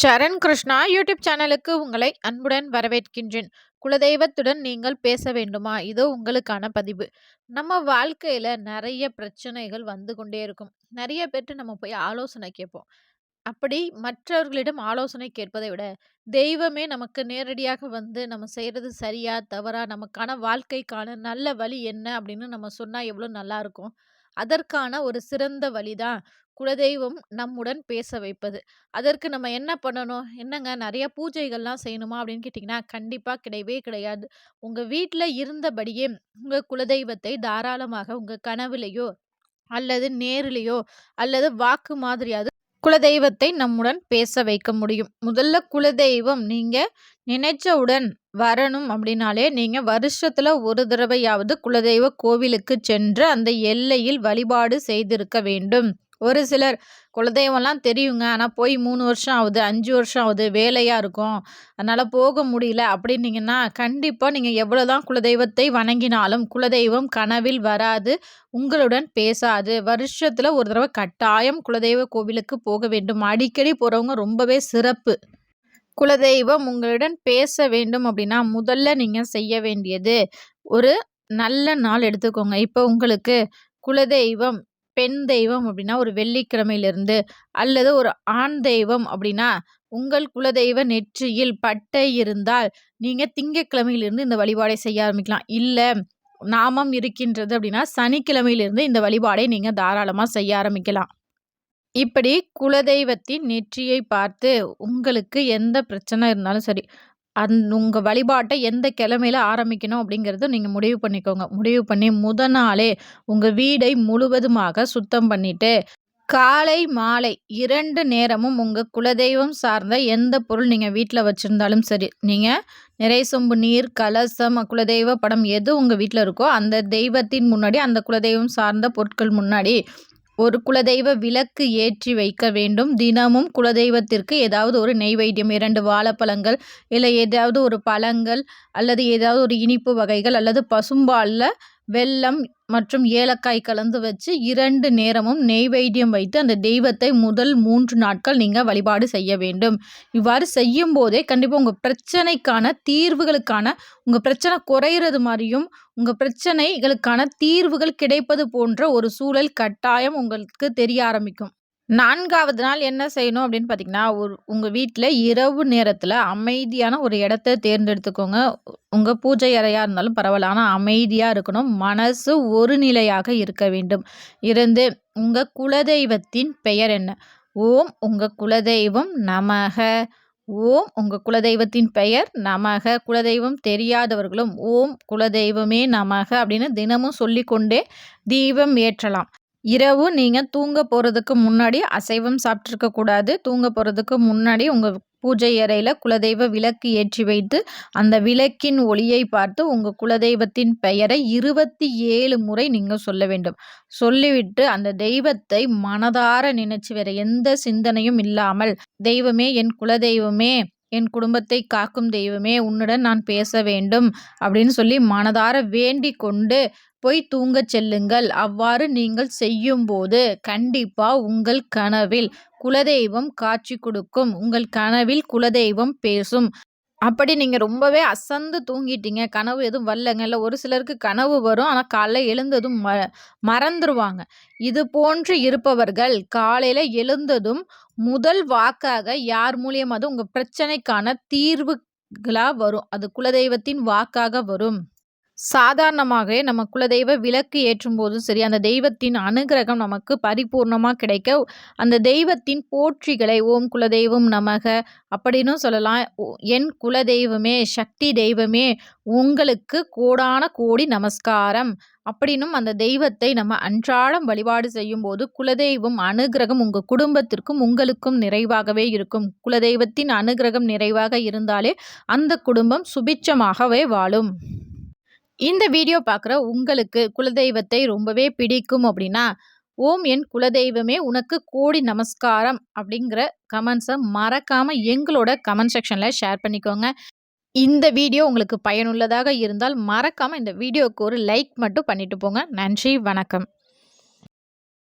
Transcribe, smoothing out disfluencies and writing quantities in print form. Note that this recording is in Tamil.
சரண் கிருஷ்ணா யூடியூப் சேனலுக்கு உங்களை அன்புடன் வரவேற்கின்றேன். குலதெய்வத்துடன் நீங்கள் பேச வேண்டுமா? இதோ உங்களுக்கான பதிவு. நம்ம வாழ்க்கையில நிறைய பிரச்சனைகள் வந்து கொண்டே இருக்கும். நிறைய பேர்ட்ட நம்ம போய் ஆலோசனை கேட்போம். அப்படி மற்றவர்களிடம் ஆலோசனை கேட்பதை விட, தெய்வமே நமக்கு நேரடியாக வந்து நம்ம செய்றது சரியா? தவறா? நமக்கான வாழ்க்கைக்கான நல்ல வழி என்ன? அப்படின்னு நம்ம சொன்னா எவ்வளோ நல்லாருக்கும். அதற்கான ஒரு சிறந்த வழிதான் குலதெய்வம் நம்முடன் பேச வைப்பது. அதற்கு நம்ம என்ன பண்ணணும்? என்னங்க நெறைய பூஜைகள்லாம் செய்யணுமா? அப்படின்னு கேட்டிங்கன்னா, கண்டிப்பா கிடையவே கிடையாது. உங்க வீட்ல இருந்தபடியே உங்க குலதெய்வத்தை தாராளமாக உங்க கனவிலயோ, அல்லது நேரிலயோ, அல்லது வாக்கு மாதிரியாவது குலதெய்வத்தை நம்முடன் பேச வைக்க முடியும். முதல்ல குலதெய்வம் நீங்க நினைச்சவுடன் வரணும் அப்படின்னாலே, நீங்க வருஷத்துல ஒரு தடவையாவது குலதெய்வ கோவிலுக்கு சென்று அந்த எல்லையில் வழிபாடு செய்திருக்க வேண்டும். ஒரு சிலர் குலதெய்வம்லாம் தெரியுங்க. ஆனா போய் 3 வருஷம் ஆகுது, 5 வருஷம் ஆகுது, வேலையா இருக்கும். அதனால போக முடியல அப்படின்னீங்கன்னா, கண்டிப்பா நீங்க எவ்வளோதான் குலதெய்வத்தை வணங்கினாலும், குலதெய்வம் கனவில் வராது. உங்களுடன் பேசாது. வருஷத்துல ஒரு தடவ கட்டாயம் குலதெய்வ கோவிலுக்கு போக வேண்டும். அடிக்கடி போறவங்க ரொம்பவே சிறப்பு. குலதெய்வம் உங்களுடன் பேச வேண்டும் அப்படின்னா, முதல்ல நீங்க செய்ய வேண்டியது, ஒரு நல்ல நாள் எடுத்துக்கோங்க. இப்போ உங்களுக்கு குலதெய்வம், பெண் தெய்வம் அப்படின்னா ஒரு வெள்ளிக்கிழமையிலிருந்து, அல்லது ஒரு ஆண் தெய்வம் அப்படின்னா, உங்கள் குலதெய்வ நெற்றியில் பட்டை இருந்தால், நீங்க திங்கட்கிழமையிலிருந்து இந்த வழிபாடை செய்ய ஆரம்பிக்கலாம். இல்ல நாமம் இருக்கின்றது அப்படின்னா, சனிக்கிழமையிலிருந்து இந்த வழிபாடை நீங்க தாராளமா செய்ய ஆரம்பிக்கலாம். இப்படி குலதெய்வத்தின் நெற்றியை பார்த்து உங்களுக்கு எந்த பிரச்சனை இருந்தாலும் சரி, உங்க வழிபாட்ட எந்த கிழமையில ஆரம்பிக்கணும் அப்படிங்கிறத நீங்க முடிவு பண்ணிக்கோங்க. முடிவு பண்ணி நாளே உங்க வீடை முழுவதுமாக சுத்தம் பண்ணிட்டு, காலை, மாலை 2 நேரமும் உங்க குலதெய்வம் சார்ந்த எந்த பொருள் நீங்க வீட்ல வச்சிருந்தாலும் சரி, நீங்க நிறை சொம்பு நீர், கலசம், குலதெய்வ படம் எது உங்க வீட்ல இருக்கோ, அந்த தெய்வத்தின் முன்னாடி, அந்த குலதெய்வம் சார்ந்த பொருட்கள் முன்னாடி ஒரு குலதெய்வ விளக்கு ஏற்றி வைக்க வேண்டும். தினமும் குலதெய்வத்திற்கு ஏதாவது ஒரு நெய்வேத்தியம் 2 வாழைப்பழங்கள், இல்ல ஏதாவது ஒரு பழங்கள், அல்லது ஏதாவது ஒரு இனிப்பு வகைகள், அல்லது பசும்பால்ல வெல்லம் மற்றும் ஏலக்காய் கலந்து வச்சு 2 நேரமும் நெய்வேத்தியம் வைத்து அந்த தெய்வத்தை முதல் 3 நாட்கள் நீங்க வழிபாடு செய்ய வேண்டும். இவ்வாறு செய்யும்போதே கண்டிப்பா உங்க பிரச்சனைக்கான தீர்வுகளுக்கான உங்க பிரச்சனை குறையிறது மாரியும், உங்க பிரச்சனைகளுக்கான தீர்வுகள் கிடைப்பது போன்ற ஒரு சூழல் கட்டாயம் உங்களுக்கு தெரிய ஆரம்பிக்கும். 4வது நாள் என்ன செய்யணும் அப்படின்னு பார்த்தீங்கன்னா, உங்க வீட்ல இரவு நேரத்தில அமைதியான ஒரு இடத்த தேர்ந்தெடுத்துக்கோங்க. உங்க பூஜை அறையா இருந்தாலும் பரவாயில்ல. ஆனா அமைதியா இருக்கணும். மனசு ஒரு நிலையாக இருக்க வேண்டும். இருந்து உங்க குலதெய்வத்தின் பெயர் என்ன? ஓம் உங்க குலதெய்வம் நமக. ஓம் உங்க குலதெய்வத்தின் பெயர் நமக. குலதெய்வம் தெரியாதவர்களும் ஓம் குலதெய்வமே நமக அப்படின்னு தினமும் சொல்லிக்கொண்டே தீபம் ஏற்றலாம். இரவு நீங்க தூங்க போறதுக்கு முன்னாடி அசைவம் சாப்பிட்டுருக்க கூடாது. தூங்க போறதுக்கு முன்னாடி உங்க பூஜை அறையில குலதெய்வ விளக்கு ஏற்றி வைத்து, அந்த விளக்கின் ஒளியை பார்த்து உங்க குலதெய்வத்தின் பெயரை 27 முறை நீங்க சொல்ல வேண்டும். சொல்லிவிட்டு அந்த தெய்வத்தை மனதார நினைச்சு வேற எந்த சிந்தனையும் இல்லாமல், "தெய்வமே, என் குலதெய்வமே, என் குடும்பத்தை காக்கும் தெய்வமே, உன்னுடன் நான் பேச வேண்டும்" அப்படின்னு சொல்லி மனதார வேண்டிக் கொண்டு போய் தூங்கச் செல்லுங்கள். அவ்வாறு நீங்கள் செய்யும்போது கண்டிப்பா உங்கள் கனவில் குலதெய்வம் காட்சி கொடுக்கும். உங்கள் கனவில் குலதெய்வம் பேசும். அப்படி நீங்க ரொம்பவே அசந்து தூங்கிட்டீங்க, கனவு எதுவும் வரலங்க. இல்ல ஒரு சிலருக்கு கனவு வரும். ஆனா காலைல எழுந்ததும் மறந்துருவாங்க. இது போன்று இருப்பவர்கள் காலையில எழுந்ததும் முதல் வாக்காக யார் மூலியமாவது உங்க பிரச்சனைக்கான தீர்வுகளா வரும். அது குலதெய்வத்தின் வாக்காக வரும். சாதாரணமாகவே நம்ம குலதெய்வ விளக்கு ஏற்றும்போதும் சரி, அந்த தெய்வத்தின் அனுக்கிரகம் நமக்கு பரிபூர்ணமா கிடைக்க, அந்த தெய்வத்தின் போற்றிகளை ஓம் குலதெய்வம் நமக அப்படின்னும் சொல்லலாம். என் குலதெய்வமே, சக்தி தெய்வமே, உங்களுக்கு கோடான கோடி நமஸ்காரம் அப்படின்னும் அந்த தெய்வத்தை நம்ம அன்றாடம் வழிபாடு செய்யும்போது, குலதெய்வம் அனுக்கிரகம் உங்க குடும்பத்திற்கும் உங்களுக்கும் நிறைவாகவே இருக்கும். குலதெய்வத்தின் அனுக்கிரகம் நிறைவாக இருந்தாலே அந்த குடும்பம் சுபிட்சமாகவே வாழும். இந்த வீடியோ பார்க்குற உங்களுக்கு குலதெய்வத்தை ரொம்பவே பிடிக்கும் அப்படின்னா, "ஓம் என் குலதெய்வமே உனக்கு கோடி நமஸ்காரம்" அப்படிங்கிற கமெண்ட்ஸை மறக்காம எங்களோட கமெண்ட் செக்ஷன்ல ஷேர் பண்ணிக்கோங்க. இந்த வீடியோ உங்களுக்கு பயனுள்ளதாக இருந்தால் மறக்காம இந்த வீடியோவுக்கு ஒரு லைக் மட்டும் பண்ணிட்டு போங்க. நன்றி, வணக்கம்.